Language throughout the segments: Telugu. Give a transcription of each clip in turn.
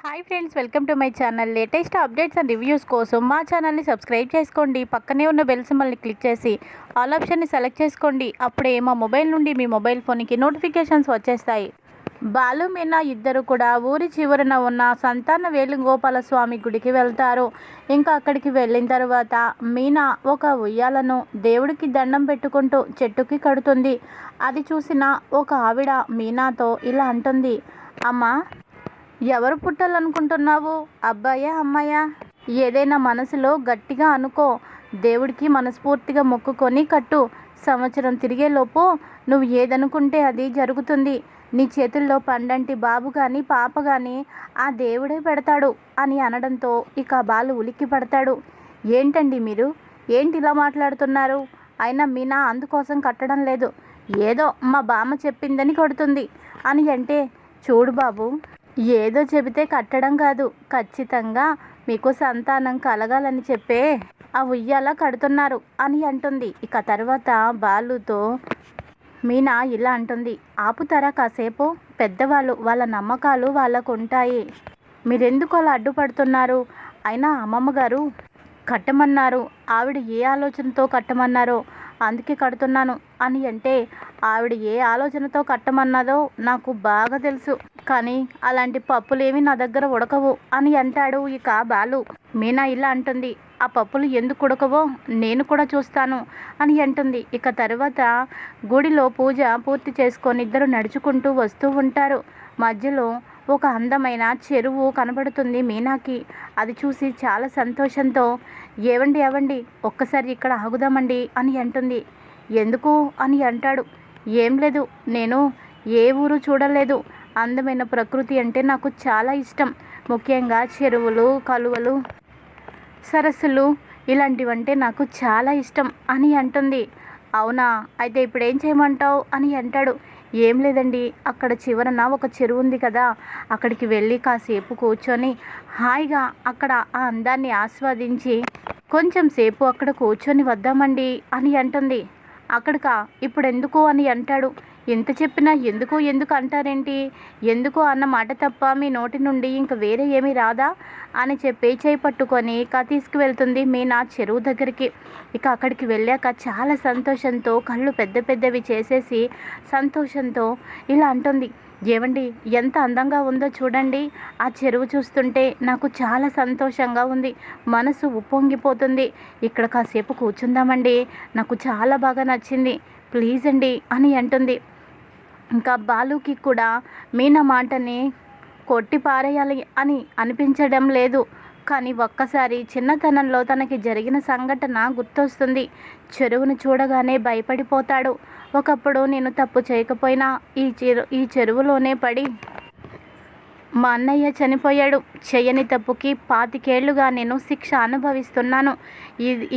Hi friends, welcome to my channel. Latest updates and reviews కోసం మా ఛానల్ని సబ్స్క్రైబ్ చేసుకోండి. పక్కనే ఉన్న బెల్ సింబల్ని క్లిక్ చేసి ఆల్ ఆప్షన్ని సెలెక్ట్ చేసుకోండి. అప్పుడే మా మొబైల్ నుండి మీ మొబైల్ ఫోన్కి నోటిఫికేషన్స్ వచ్చేస్తాయి. బాలు మీనా ఇద్దరు కూడా ఊరి చివరన ఉన్న సంతాన వేణుగోపాల స్వామి గుడికి వెళ్తారు. ఇంకా అక్కడికి వెళ్ళిన తర్వాత మీనా ఒక ఉయ్యాలను దేవుడికి దండం పెట్టుకుంటూ చెట్టుకి కడుతుంది. అది చూసిన ఒక ఆవిడ మీనాతో ఇలా అంటుంది, అమ్మా, ఎవరు పుట్టాలనుకుంటున్నావు? అబ్బాయా, అమ్మాయా? ఏదైనా మనసులో గట్టిగా అనుకో. దేవుడికి మనస్ఫూర్తిగా మొక్కుకొని కట్టు. సంవత్సరం తిరిగేలోపు నువ్వు ఏదనుకుంటే అది జరుగుతుంది. నీ చేతుల్లో పండంటి బాబు కానీ పాప కానీ ఆ దేవుడే పెడతాడు అని అనడంతో ఇక బాలు ఉలిక్కి పడతాడు. ఏంటండి మీరు? ఏంటి ఇలా మాట్లాడుతున్నారు? అయినా మీనా అందుకోసం కట్టడం లేదు, ఏదో మా బామ్మ చెప్పిందని కడుతుంది అని అంటే, చూడు బాబు, ఏదో చెబితే కట్టడం కాదు, ఖచ్చితంగా మీకు సంతానం కలగాలని చెప్పే ఆ ఉయ్యాల కడుతున్నారు అని అంటుంది. ఇక తర్వాత బాలుతో మీనా ఇలా అంటుంది, ఆపుతారా కాసేపు? పెద్దవాళ్ళు, వాళ్ళ నమ్మకాలు వాళ్ళకు ఉంటాయి. మీరెందుకు అలా అడ్డుపడుతున్నారు? అయినా అమ్మమ్మ గారు కట్టమన్నారు, ఆవిడ ఏ ఆలోచనతో కట్టమన్నారో అందుకే కడుతున్నాను అని అంటే, ఆవిడ ఏ ఆలోచనతో కట్టమన్నదో నాకు బాగా తెలుసు, కానీ అలాంటి పప్పులేమి నా దగ్గర ఉడకవు అని అంటాడు ఇక బాలు. మీనా ఇలా అంటుంది, ఆ పప్పులు ఎందుకు ఉడకవో నేను కూడా చూస్తాను అని అంటుంది. ఇక తర్వాత గుడిలో పూజ పూర్తి చేసుకొని ఇద్దరు నడుచుకుంటూ వస్తూ ఉంటారు. మధ్యలో ఒక అందమైన చెరువు కనబడుతుంది మీనాకి. అది చూసి చాలా సంతోషంతో, ఏవండి ఏవండి, ఒక్కసారి ఇక్కడ ఆగుదామండి అని అంటుంది. ఎందుకు అని అంటాడు. ఏం లేదు, నేను ఏ ఊరు చూడలేదు, అందమైన ప్రకృతి అంటే నాకు చాలా ఇష్టం, ముఖ్యంగా చెరువులు, కలువలు, సరస్సులు ఇలాంటివంటే నాకు చాలా ఇష్టం అని అంటుంది. అవునా, అయితే ఇప్పుడు ఏం చేయమంటావు అని అంటాడు. ఏం లేదండి, అక్కడ చివరన ఒక చెరువు ఉంది కదా, అక్కడికి వెళ్ళి కాసేపు కూర్చొని హాయిగా అక్కడ ఆ అందాన్ని ఆస్వాదించి కొంచెం సేపు అక్కడ కూర్చొని వద్దామండి అని అంటుంది. అక్కడికా? ఇప్పుడు ఎందుకు అని అంటాడు. ఎంత చెప్పినా ఎందుకు ఎందుకు అంటారేంటి? ఎందుకు అన్న మాట తప్ప మీ నోటి నుండి ఇంక వేరే ఏమీ రాదా అని చెప్పి చేయి పట్టుకొని ఇక తీసుకువెళ్తుంది మీనా చెరువు దగ్గరికి. ఇక అక్కడికి వెళ్ళాక చాలా సంతోషంతో కళ్ళు పెద్ద పెద్దవి చేసేసి సంతోషంతో ఇలా అంటుంది, ఏమండి, ఎంత అందంగా ఉందో చూడండి, ఆ చెరువు చూస్తుంటే నాకు చాలా సంతోషంగా ఉంది, మనసు ఉప్పొంగిపోతుంది, ఇక్కడ కాసేపు కూర్చుందామండి, నాకు చాలా బాగా నచ్చింది, ప్లీజ్ అండి అని అంటుంది. ఇంకా బాలుకి కూడా మీనా మాటని కొట్టి పారేయాలి అని అనిపించడం లేదు, కానీ ఒక్కసారి చిన్నతనంలో తనకి జరిగిన సంఘటన గుర్తొస్తుంది. చెరువును చూడగానే భయపడిపోతాడు. ఒకప్పుడు నేను తప్పు చేయకపోయినా ఈ చెరువులోనే పడి మా అన్నయ్య చనిపోయాడు. చేయని తప్పుకి 25 ఏళ్లుగా నేను శిక్ష అనుభవిస్తున్నాను.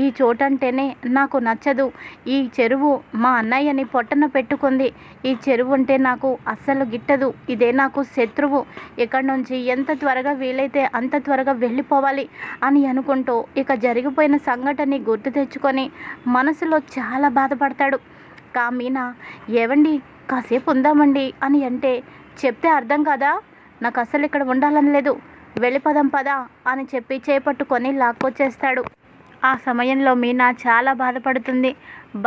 ఈ చోటంటేనే నాకు నచ్చదు. ఈ చెరువు మా అన్నయ్యని పొట్టన పెట్టుకుంది. ఈ చెరువు అంటే నాకు అస్సలు గిట్టదు. ఇదే నాకు శత్రువు. ఇక్కడి నుంచి ఎంత త్వరగా వీలైతే అంత త్వరగా వెళ్ళిపోవాలి అని అనుకుంటూ ఇక జరిగిపోయిన సంఘటనని గుర్తు తెచ్చుకొని మనసులో చాలా బాధపడతాడు. మీనా, ఏవండి, కాసేపు ఉందామండి అని అంటే, చెప్తే అర్థం కదా, నాకు అసలు ఇక్కడ ఉండాలని లేదు, వెళ్ళిపోదాం పదా అని చెప్పి చేపట్టుకొని లాక్కొచ్చేస్తాడు. ఆ సమయంలో మీనా చాలా బాధపడుతుంది.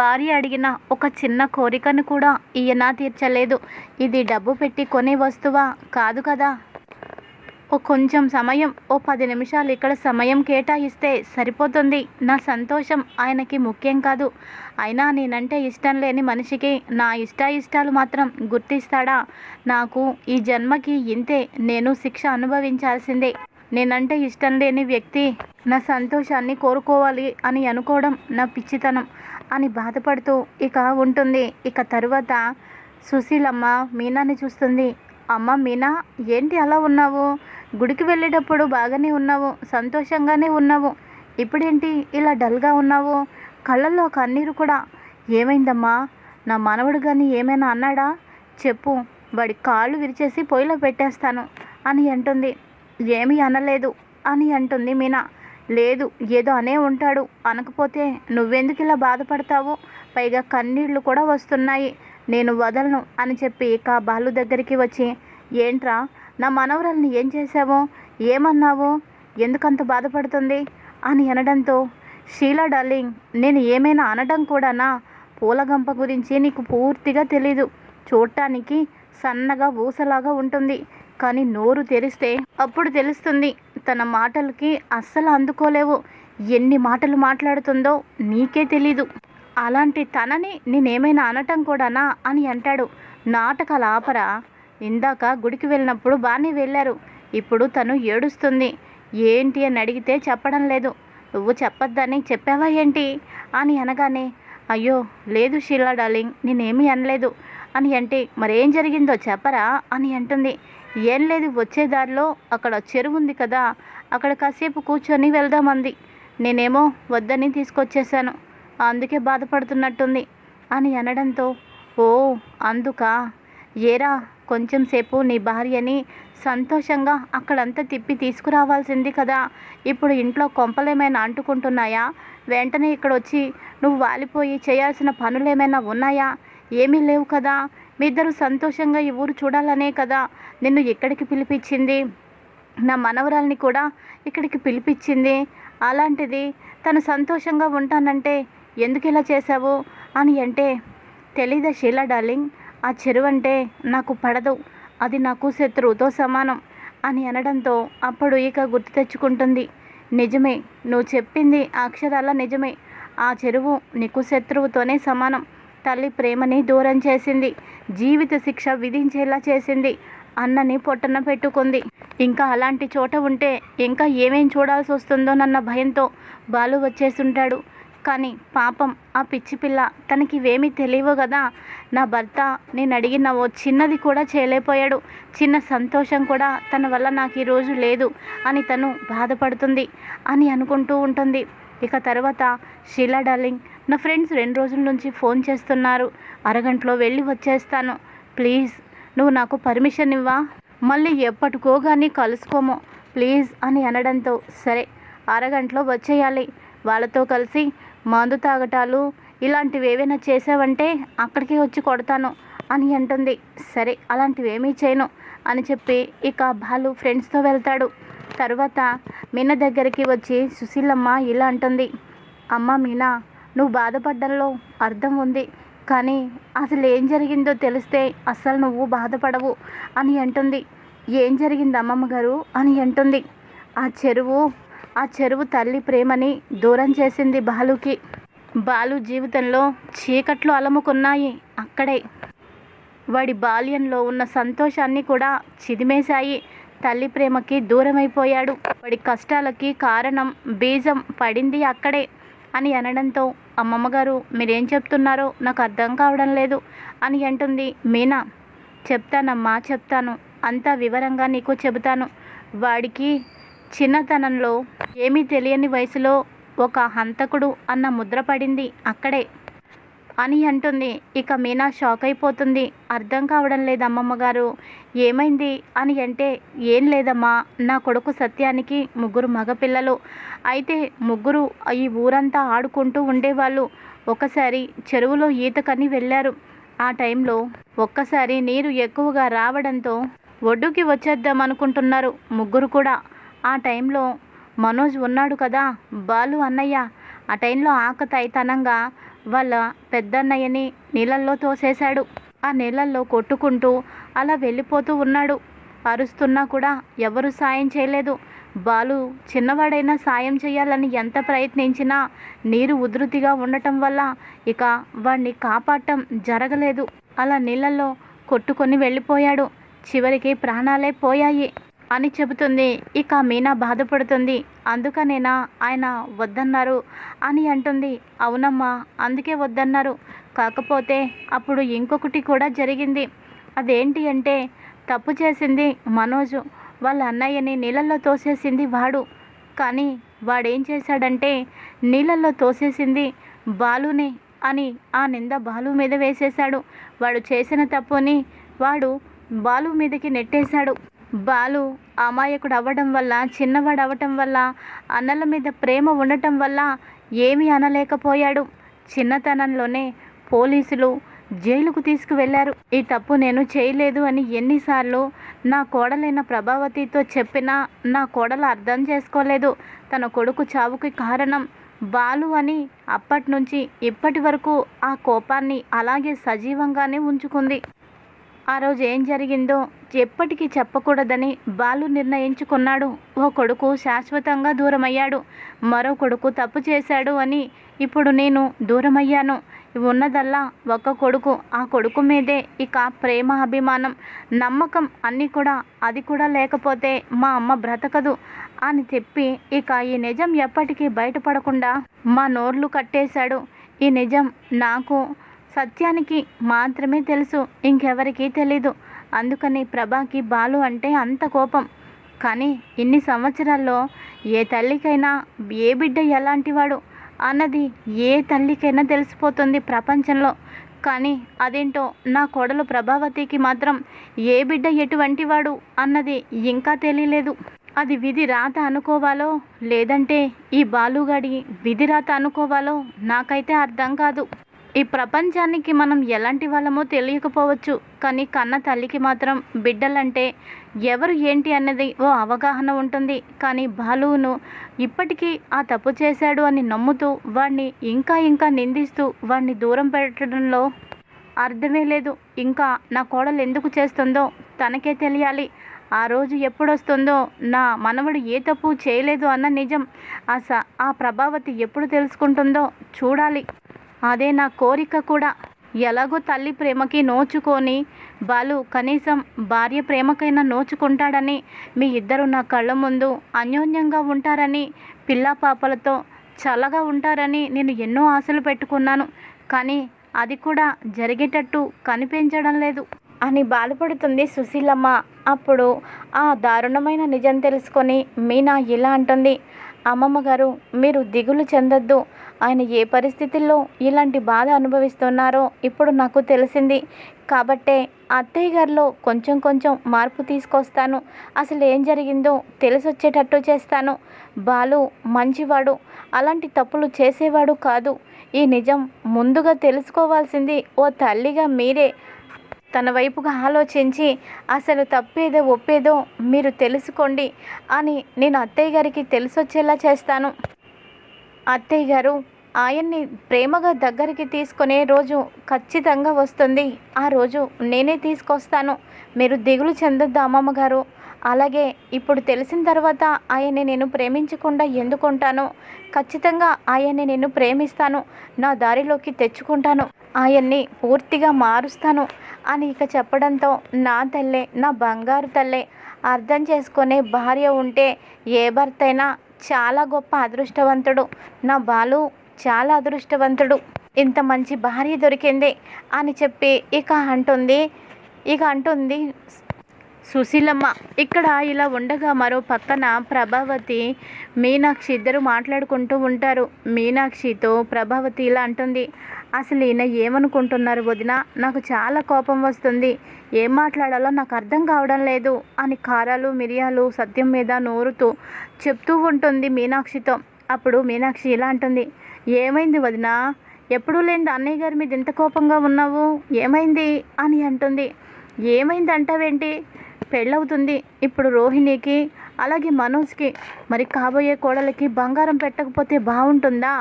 భార్య అడిగిన ఒక చిన్న కోరికను కూడా ఈయన తీర్చలేదు. ఇది డబ్బు పెట్టి కొనే వస్తువా కాదు కదా, కొంచెం సమయం, 10 నిమిషాలు ఇక్కడ సమయం కేటాయిస్తే సరిపోతుంది. నా సంతోషం ఆయనకి ముఖ్యం కాదు. అయినా నేనంటే ఇష్టం లేని మనిషికి నా ఇష్టాయిష్టాలు మాత్రం గుర్తిస్తాడా? నాకు ఈ జన్మకి ఇంతే, నేను శిక్ష అనుభవించాల్సిందే. నేనంటే ఇష్టం లేని వ్యక్తి నా సంతోషాన్ని కోరుకోవాలి అని అనుకోవడం నా పిచ్చితనం అని బాధపడుతూ ఇక ఉంటుంది. ఇక తరువాత సుశీలమ్మ మీనాని చూస్తుంది. అమ్మ మీనా, ఏంటి అలా ఉన్నావు? గుడికి వెళ్ళేటప్పుడు బాగానే ఉన్నావు, సంతోషంగానే ఉన్నావు, ఇప్పుడేంటి ఇలా డల్గా ఉన్నావు? కళ్ళల్లో కన్నీరు కూడా. ఏమైందమ్మా? నా మనవడు కానీ ఏమైనా అన్నాడా? చెప్పు, వాడి కాళ్ళు విరిచేసి పొయ్యిలో పెట్టేస్తాను అని అంటుంది. ఏమీ అనలేదు అని అంటుంది మీనా. లేదు, ఏదో అనే ఉంటాడు, అనకపోతే నువ్వెందుకు ఇలా బాధపడతావు? పైగా కన్నీళ్లు కూడా వస్తున్నాయి, నేను వదలను అని చెప్పి ఇక బాలు దగ్గరికి వచ్చి, ఏంట్రా, నా మనవరాల్ని ఏం చేశావో? ఏమన్నావు? ఎందుకంత బాధపడుతుంది అని అనడంతో, షీలా డార్లింగ్, నేను ఏమైనా అనడం కూడానా? పూలగంప గురించి నీకు పూర్తిగా తెలీదు. చూడటానికి సన్నగా ఊసలాగా ఉంటుంది, కానీ నోరు తెరిస్తే అప్పుడు తెలుస్తుంది. తన మాటలకి అస్సలు అందుకోలేవు. ఎన్ని మాటలు మాట్లాడుతుందో నీకే తెలీదు. అలాంటి తనని నేనేమైనా అనటం కూడానా అని అంటాడు. నాటకాల ఆపరా? ఇందాక గుడికి వెళ్ళినప్పుడు బాగానే వెళ్ళారు, ఇప్పుడు తను ఏడుస్తుంది. ఏంటి అని అడిగితే చెప్పడం లేదు. నువ్వు చెప్పొద్దని చెప్పావా ఏంటి అని అనగానే, అయ్యో లేదు షీలా డార్లింగ్, నేనేమీ అనలేదు అని అంటే, మరేం జరిగిందో చెప్పరా అని అంటుంది. ఏం లేదు, వచ్చే దారిలో అక్కడ చెరువు ఉంది కదా, అక్కడ కాసేపు కూర్చొని వెళ్దామంది. నేనేమో వద్దని తీసుకొచ్చేసాను, అందుకే బాధపడుతున్నట్టుంది అని అనడంతో, ఓ అందుకా? ఏరా, కొంచెం సేపు నీ భార్యని సంతోషంగా అక్కడంతా తిప్పి తీసుకురావాల్సింది కదా. ఇప్పుడు ఇంట్లో కొంపలేమైనా అంటుకుంటున్నాయా? వెంటనే ఇక్కడ వచ్చి నువ్వు వాలిపోయి చేయాల్సిన పనులేమైనా ఉన్నాయా? ఏమీ లేవు కదా. మీ ఇద్దరు సంతోషంగా ఈ ఊరు చూడాలనే కదా నిన్ను ఇక్కడికి పిలిపించింది. నా మనవరాల్ని కూడా ఇక్కడికి పిలిపించింది. అలాంటిది తను సంతోషంగా ఉంటానంటే ఎందుకు ఇలా చేశావు అని అంటే, తెలీదా షీలా డార్లింగ్, ఆ చెరువు అంటే నాకు పడదు, అది నాకు శత్రువుతో సమానం అని అనడంతో, అప్పుడు ఇక గుర్తు తెచ్చుకుంటుంది. నిజమే, నువ్వు చెప్పింది అక్షరాల నిజమే. ఆ చెరువు నీకు శత్రువుతోనే సమానం. తల్లి ప్రేమని దూరం చేసింది, జీవిత శిక్ష విధించేలా చేసింది, అన్నని పొట్టన పెట్టుకుంది. ఇంకా అలాంటి చోట ఉంటే ఇంకా ఏమేం చూడాల్సి వస్తుందోనన్న భయంతో బాలు వచ్చేసుంటాడు. కానీ పాపం ఆ పిచ్చి పిల్ల, తనకి ఇవేమీ తెలియవు కదా. నా భర్త నేను అడిగిన ఓ చిన్నది కూడా చేయలేకపోయాడు, చిన్న సంతోషం కూడా తన వల్ల నాకు ఈరోజు లేదు అని తను బాధపడుతుంది అని అనుకుంటూ ఉంటుంది. ఇక తర్వాత, షీలా డార్లింగ్, నా ఫ్రెండ్స్ 2 రోజుల నుంచి ఫోన్ చేస్తున్నారు, అరగంటలో వెళ్ళి వచ్చేస్తాను, ప్లీజ్ నువ్వు నాకు పర్మిషన్ ఇవ్వా? మళ్ళీ ఎప్పటికో కానీ కలుసుకోము ప్లీజ్ అని అనడంతో, సరే అరగంటలో వచ్చేయాలి, వాళ్ళతో కలిసి మందు తాగటాలు ఇలాంటివి ఏవైనా చేసావంటే అక్కడికి వచ్చి కొడతాను అని అంటుంది. సరే అలాంటివి ఏమీ చేయను అని చెప్పి ఇక బాలు ఫ్రెండ్స్తో వెళ్తాడు. తర్వాత మీనా దగ్గరికి వచ్చి సుశీలమ్మ ఇలా అంటుంది, అమ్మ మీనా, నువ్వు బాధపడ్డంలో అర్థం ఉంది, కానీ అసలు ఏం జరిగిందో తెలిస్తే అస్సలు నువ్వు బాధపడవు అని అంటుంది. ఏం జరిగింది అమ్మమ్మ గారు అని అంటుంది. ఆ చెరువు తల్లి ప్రేమని దూరం చేసింది బాలుకి. బాలు జీవితంలో చీకట్లు అలముకున్నాయి అక్కడే. వాడి బాల్యంలో ఉన్న సంతోషాన్ని కూడా చిదిమేశాయి. తల్లి ప్రేమకి దూరమైపోయాడు. వాడి కష్టాలకి కారణం, బీజం పడింది అక్కడే అని అనడంతో, అమ్మమ్మగారు మీరేం చెప్తున్నారో నాకు అర్థం కావడం లేదు అని అంటుంది మీనా. చెప్తానమ్మా చెప్తాను, అంతా వివరంగా నీకు చెబుతాను. వాడికి చిన్నతనంలో ఏమీ తెలియని వయసులో ఒక హంతకుడు అన్న ముద్ర పడింది అక్కడే అని అంటుంది. ఇక మీనా షాక్ అయిపోతుంది. అర్థం కావడం లేదు అమ్మమ్మగారు, ఏమైంది అని అంటే, ఏం లేదమ్మా, నా కొడుకు సత్యానికి 3 మగపిల్లలు. అయితే 3 ఈ ఊరంతా ఆడుకుంటూ ఉండేవాళ్ళు. ఒకసారి చెరువులో ఈతకని వెళ్ళారు. ఆ టైంలో ఒక్కసారి నీరు ఎక్కువగా రావడంతో ఒడ్డుకి వచ్చేద్దాం అనుకుంటున్నారు 3 కూడా. ఆ టైంలో మనోజ్ ఉన్నాడు కదా, బాలు అన్నయ్య, ఆ టైంలో ఆకతాయితనంగా వాళ్ళ పెద్దన్నయ్యని నీళ్ళల్లో తోసేశాడు. ఆ నీళ్ళల్లో కొట్టుకుంటూ అలా వెళ్ళిపోతూ ఉన్నాడు. అరుస్తున్నా కూడా ఎవరు సాయం చేయలేదు. బాలు చిన్నవాడైనా సాయం చేయాలని ఎంత ప్రయత్నించినా నీరు ఉధృతిగా ఉండటం వల్ల ఇక వాడిని కాపాడటం జరగలేదు. అలా నీళ్ళల్లో కొట్టుకొని వెళ్ళిపోయాడు. చివరికి ప్రాణాలే పోయాయి అని చెబుతుంది. ఇక మీనా బాధపడుతుంది. అందుకనేనా ఆయన వద్దన్నారు అని అంటుంది. అవునమ్మా, అందుకే వద్దన్నారు. కాకపోతే అప్పుడు ఇంకొకటి కూడా జరిగింది. అదేంటి అంటే, తప్పు చేసింది మనోజు, వాళ్ళ అన్నయ్యని నీళ్ళల్లో తోసేసింది వాడు. కానీ వాడేం చేశాడంటే, నీళ్ళల్లో తోసేసింది బాలునే అని ఆ నింద బాలు మీద వేసేశాడు. వాడు చేసిన తప్పుని వాడు బాలు మీదకి నెట్టేశాడు. బాలు అమాయకుడు అవ్వడం వల్ల, చిన్నవాడు అవ్వటం వల్ల, అన్నల మీద ప్రేమ ఉండటం వల్ల ఏమీ అనలేకపోయాడు. చిన్నతనంలోనే పోలీసులు జైలుకు తీసుకువెళ్లారు. ఈ తప్పు నేను చేయలేదు అని ఎన్నిసార్లు నా కోడలైన ప్రభావతితో చెప్పినా నా కోడలు అర్థం చేసుకోలేదు. తన కొడుకు చావుకి కారణం బాలు అని అప్పటినుంచి ఇప్పటి వరకు ఆ కోపాన్ని అలాగే సజీవంగానే ఉంచుకుంది. ఆ రోజు ఏం జరిగిందో ఎప్పటికీ చెప్పకూడదని బాలు నిర్ణయించుకున్నాడు. ఓ కొడుకు శాశ్వతంగా దూరమయ్యాడు, మరో కొడుకు తప్పు చేశాడు అని ఇప్పుడు నేను దూరమయ్యాను. ఉన్నదల్లా ఒక కొడుకు, ఆ కొడుకు మీదే ఇక ప్రేమ, అభిమానం, నమ్మకం అన్నీ కూడా. అది కూడా లేకపోతే మా అమ్మ బ్రతకదు అని చెప్పి ఇక ఈ నిజం ఎప్పటికీ బయటపడకుండా మా నోర్లు కట్టేశాడు. ఈ నిజం నాకు, సత్యానికి మాత్రమే తెలుసు, ఇంకెవరికీ తెలీదు. అందుకని ప్రభాకి బాలు అంటే అంత కోపం. కానీ ఇన్ని సంవత్సరాల్లో ఏ తల్లికైనా ఏ బిడ్డ ఎలాంటివాడు అన్నది ఏ తల్లికైనా తెలిసిపోతుంది ప్రపంచంలో. కానీ అదేంటో నా కోడలు ప్రభావతికి మాత్రం ఏ బిడ్డ ఎటువంటివాడు అన్నది ఇంకా తెలియలేదు. అది విధి రాత అనుకోవాలో లేదంటే ఈ బాలుగాడి విధి రాత అనుకోవాలో నాకైతే అర్థం కాదు. ఈ ప్రపంచానికి మనం ఎలాంటి వాళ్ళమో తెలియకపోవచ్చు, కానీ కన్న తల్లికి మాత్రం బిడ్డలంటే ఎవరు ఏంటి అన్నది ఓ అవగాహన ఉంటుంది. కానీ బాలువును ఇప్పటికీ ఆ తప్పు చేశాడు అని నమ్ముతూ వాడిని ఇంకా ఇంకా నిందిస్తూ వాడిని దూరం పెట్టడంలో అర్థమే లేదు. ఇంకా నా కోడలు ఎందుకు చేస్తుందో తనకే తెలియాలి. ఆ రోజు ఎప్పుడొస్తుందో, నా మనవడు ఏ తప్పు చేయలేదు అన్న నిజం ఆ ప్రభావతి ఎప్పుడు తెలుసుకుంటుందో చూడాలి. అదే నా కోరిక కూడా. ఎలాగో తల్లి ప్రేమకి నోచుకొని బాలు కనీసం భార్య ప్రేమకైనా నోచుకుంటాడని, మీ ఇద్దరు నా కళ్ళ ముందు అన్యోన్యంగా ఉంటారని, పిల్లా పాపలతో చల్లగా ఉంటారని నేను ఎన్నో ఆశలు పెట్టుకున్నాను. కానీ అది కూడా జరిగేటట్టు కనిపించడం లేదు అని బాధపడుతుంది సుశీలమ్మ. అప్పుడు ఆ దారుణమైన నిజం తెలుసుకొని మీనా ఇలా అంటుంది, అమ్మమ్మ గారు, మీరు దిగులు చెందొద్దు. ఆయన ఏ పరిస్థితుల్లో ఇలాంటి బాధ అనుభవిస్తున్నారో ఇప్పుడు నాకు తెలిసింది. కాబట్టే అత్తయ్య గారిలో కొంచెం కొంచెం మార్పు తీసుకొస్తాను. అసలు ఏం జరిగిందో తెలిసొచ్చేటట్టు చేస్తాను. బాలు మంచివాడు, అలాంటి తప్పులు చేసేవాడు కాదు. ఈ నిజం ముందుగా తెలుసుకోవాల్సింది ఓ తల్లిగా మీరే. తన వైపుగా ఆలోచించి అసలు తప్పేదో ఒప్పేదో మీరు తెలుసుకోండి అని నేను అత్తయ్య గారికి తెలిసొచ్చేలా చేస్తాను. అత్తయ్య గారు, ఆయన్ని ప్రేమగా దగ్గరికి తీసుకునే రోజు ఖచ్చితంగా వస్తుంది. ఆ రోజు నేనే తీసుకొస్తాను. మీరు దిగులు చెందొద్దు అమ్మమ్మ గారు. అలాగే ఇప్పుడు తెలిసిన తర్వాత ఆయన్ని నేను ప్రేమించకుండా ఎందుకుంటానో, ఖచ్చితంగా ఆయన్ని నేను ప్రేమిస్తాను, నా దారిలోకి తెచ్చుకుంటాను, ఆయన్ని పూర్తిగా మారుస్తాను అని ఇక చెప్పడంతో నా తల్లే, నా బంగారు తల్లే, అర్థం చేసుకునే భార్య ఉంటే ఏ భర్త అయినా చాలా గొప్ప అదృష్టవంతుడు. నా బాలు చాలా అదృష్టవంతుడు, ఇంత మంచి భార్య దొరికింది అని చెప్పి ఇక అంటుంది సుశీలమ్మ. ఇక్కడ ఇలా ఉండగా మరో పక్కన ప్రభావతి, మీనాక్షి ఇద్దరు మాట్లాడుకుంటూ ఉంటారు. మీనాక్షితో ప్రభావతి ఇలా అంటుంది, అసలు ఈయన ఏమనుకుంటున్నారు వదిన? నాకు చాలా కోపం వస్తుంది, ఏం మాట్లాడాలో నాకు అర్థం కావడం లేదు అని కారాలు మిరియాలు సత్యం మీద నూరుతూ చెప్తూ ఉంటుంది మీనాక్షితో. అప్పుడు మీనాక్షి ఇలా అంటుంది, ఏమైంది వదిన? ఎప్పుడూ లేని అన్నయ్య గారి మీద ఎంత కోపంగా ఉన్నావు, ఏమైంది అని అంటుంది. ఏమైంది అంటావేంటి? పెళ్ళవుతుంది ఇప్పుడు రోహిణికి, అలాగే మనోజ్కి. మరి కాబోయే కోడలికి బంగారం పెట్టకపోతే బాగుంటుందా?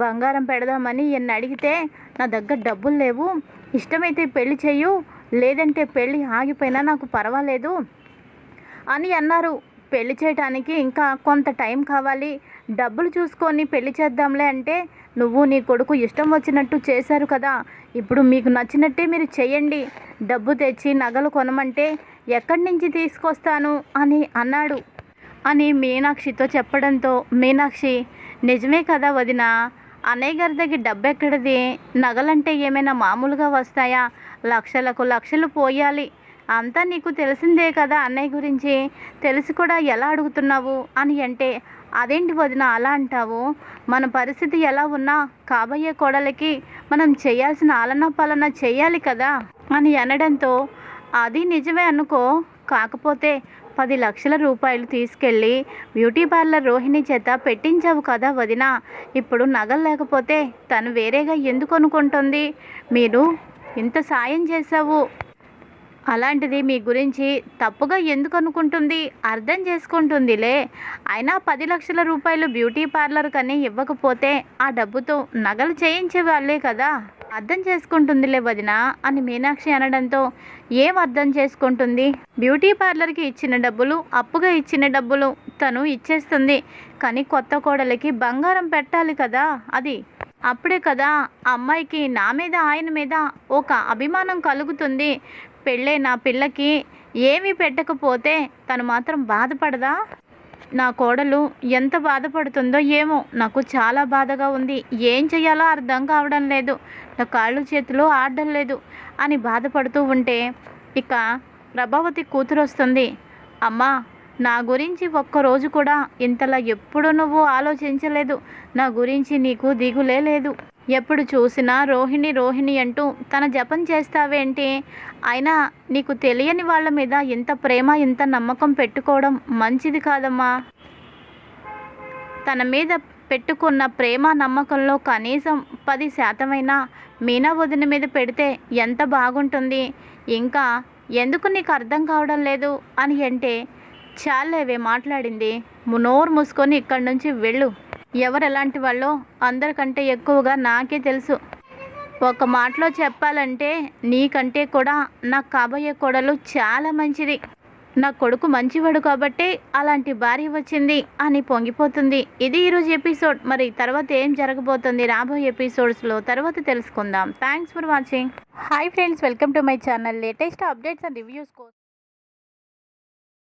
బంగారం పెడదామని ఎన్ని అడిగితే నా దగ్గర డబ్బులు లేవు, ఇష్టమైతే పెళ్లి చేయు, లేదంటే పెళ్ళి ఆగిపోయినా నాకు పర్వాలేదు అని అన్నారు. పెళ్లి చేయడానికి ఇంకా కొంత టైం కావాలి, డబ్బులు చూసుకొని పెళ్లి చేద్దాంలే అంటే నువ్వు నీ కొడుకు ఇష్టం వచ్చినట్టు చేశారు కదా, ఇప్పుడు మీకు నచ్చినట్టే మీరు చేయండి, డబ్బు తెచ్చి నగలు కొనమంటే ఎక్కడి నుంచి తీసుకొస్తాను అని అన్నాడు అని మీనాక్షితో చెప్పడంతో, మీనాక్షి, నిజమే కదా వదిన, అన్నయ్య గారి దగ్గర డబ్బు ఎక్కడిది? నగలంటే ఏమైనా మామూలుగా వస్తాయా? లక్షలకు లక్షలు పోయాలి. అంతా నీకు తెలిసిందే కదా అన్నయ్య గురించి, తెలిసి కూడా ఎలా అడుగుతున్నావు అని అంటే, అదేంటి వదిన అలా అంటావు? మన పరిస్థితి ఎలా ఉన్నా కాబోయే కోడలికి మనం చేయాల్సిన ఆలనా పాలన చేయాలి కదా అని అనడంతో, అది నిజమే అనుకో, కాకపోతే 10 లక్షల రూపాయలు తీసుకెళ్ళి బ్యూటీ పార్లర్ రోహిణి చేత పెట్టించావు కదా వదిన, ఇప్పుడు నగలు లేకపోతే తను వేరేగా ఎందుకు అనుకుంటుంది? మీరు ఇంత సాయం చేశావు, అలాంటిది మీ గురించి తప్పుగా ఎందుకు అనుకుంటుంది, అర్థం చేసుకుంటుందిలే. అయినా 10 లక్షల రూపాయలు బ్యూటీ పార్లర్ కని ఇవ్వకపోతే ఆ డబ్బుతో నగలు చేయించే వాళ్ళే కదా, అర్థం చేసుకుంటుందిలే వదిన అని మీనాక్షి అనడంతో ఏం అర్థం చేసుకుంటుంది, బ్యూటీ పార్లర్కి ఇచ్చిన డబ్బులు అప్పుగా ఇచ్చిన డబ్బులు తను ఇచ్చేస్తుంది. కానీ కొత్త కోడలికి బంగారం పెట్టాలి కదా, అది అప్పుడే కదా ఆ అమ్మాయికి నా మీద ఆయన మీద ఒక అభిమానం కలుగుతుంది. పెళ్ళే నా పిల్లకి ఏమీ పెట్టకపోతే తను మాత్రం బాధపడదా? నా కోడలు ఎంత బాధపడుతుందో ఏమో, నాకు చాలా బాధగా ఉంది. ఏం చెయ్యాలో అర్థం కావడం లేదు, నా కాళ్ళు చేతులు ఆడడం లేదు అని బాధపడుతూ ఉంటే ఇక ప్రభావతి కూతురు వస్తుంది. అమ్మా, నా గురించి ఒక్కరోజు కూడా ఇంతలా ఎప్పుడు నువ్వు ఆలోచించలేదు. నా గురించి నీకు దిగులే లేదు. ఎప్పుడు చూసినా రోహిణి రోహిణి అంటూ తన జపం చేస్తావేంటి? అయినా నీకు తెలియని వాళ్ళ మీద ఇంత ప్రేమ ఇంత నమ్మకం పెట్టుకోవడం మంచిది కాదమ్మా. తన మీద పెట్టుకున్న ప్రేమ నమ్మకంలో కనీసం 10% మీనా వదిన మీద పెడితే ఎంత బాగుంటుంది. ఇంకా ఎందుకు నీకు అర్థం కావడం లేదు అని అంటే, చాలేవే మాట్లాడింది, నోరు మూసుకొని ఇక్కడి నుంచి వెళ్ళు. ఎవరు ఎలాంటి వాళ్ళో అందరికంటే ఎక్కువగా నాకే తెలుసు. ఒక మాటలో చెప్పాలంటే నీకంటే కూడా నాకు కాబోయే కోడలు చాలా మంచిది. నా కొడుకు మంచివాడు కాబట్టి అలాంటి భార్య వచ్చింది అని పొంగిపోతుంది. ఇది ఈరోజు ఎపిసోడ్. మరి తర్వాత ఏం జరగబోతుంది రాబోయే ఎపిసోడ్స్లో తర్వాత తెలుసుకుందాం. Thanks for watching. Hi friends, welcome to my channel. Latest updates and reviews కోసం